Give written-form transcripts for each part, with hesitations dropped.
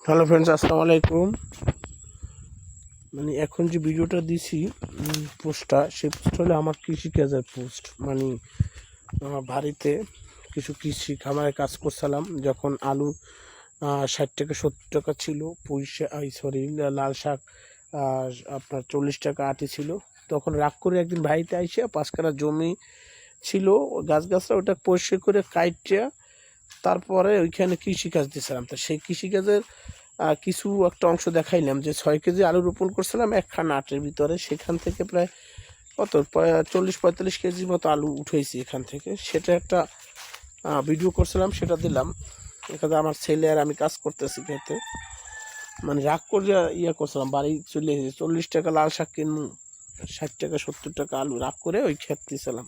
Hello friends, আসসালামু আলাইকুম। এখন যে ভিডিওটা দিছি পোস্টটা, সেই পোস্ট হলো আমার কৃষিকাজের পোস্ট। আমার বাড়িতে কিছু কৃষি খামারে কাজ করছিলাম যখন আলু 60 টাকা 70 টাকা ছিল, পুঁই সরি লাল শাক আপনার 40 টাকা আটি ছিল। তখন রাগ করে একদিন বাড়িতে আইসে 5 কাঠা জমি ছিল, গাছগাছরা ওটা পরিষ্কার করে কাইটটা তারপরে ওইখানে কৃষিকাজ দিয়েছিলাম। তা সেই কৃষিকাজের কিছু একটা অংশ দেখাইলাম যে 6 কেজি আলু রোপণ করছিলাম একখানা আটের ভিতরে। সেখান থেকে প্রায় কত 40-45 কেজির মতো আলু উঠেছি এখান থেকে। সেটা একটা ভিডিও করছিলাম, সেটা দিলাম। এখানে আমার ছেলে আর আমি কাজ করতেছি খেতে, রাগ করে করছিলাম। বাড়ি চলে এসেছি, 40 টাকা লাল শাক কিনবো, 60 টাকা 70 টাকা আলু, রাগ করে ওই খেত দিয়েছিলাম।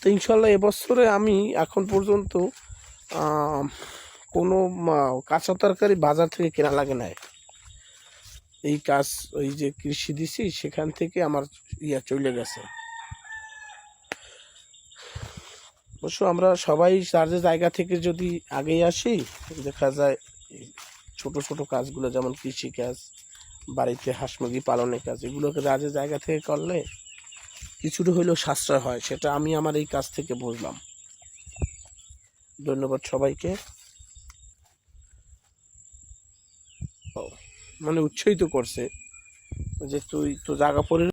তো ইনশাল্লাহ এবছরে আমি এখন পর্যন্ত কোনো কাঁচা তরকারি বাজার থেকে কেনা লাগে নাই। এই কাজ ওই যে কৃষি দিছি সেখান থেকে আমার চলে গেছে। অবশ্য আমরা সবাই যার যে জায়গা থেকে যদি আগেই আসি, দেখা যায় ছোট ছোট কাজগুলো যেমন কৃষিকাজ, বাড়িতে হাঁস মুরগি পালনের কাজ, এগুলোকে যার যে জায়গা থেকে করলে কিছুটা হলেও সাশ্রয় হয়। সেটা আমি আমার এই কাজ থেকে বুঝলাম। ধন্যবাদ সবাইকে। উৎসাহিত করছে যে তুই তো জায়গা পরি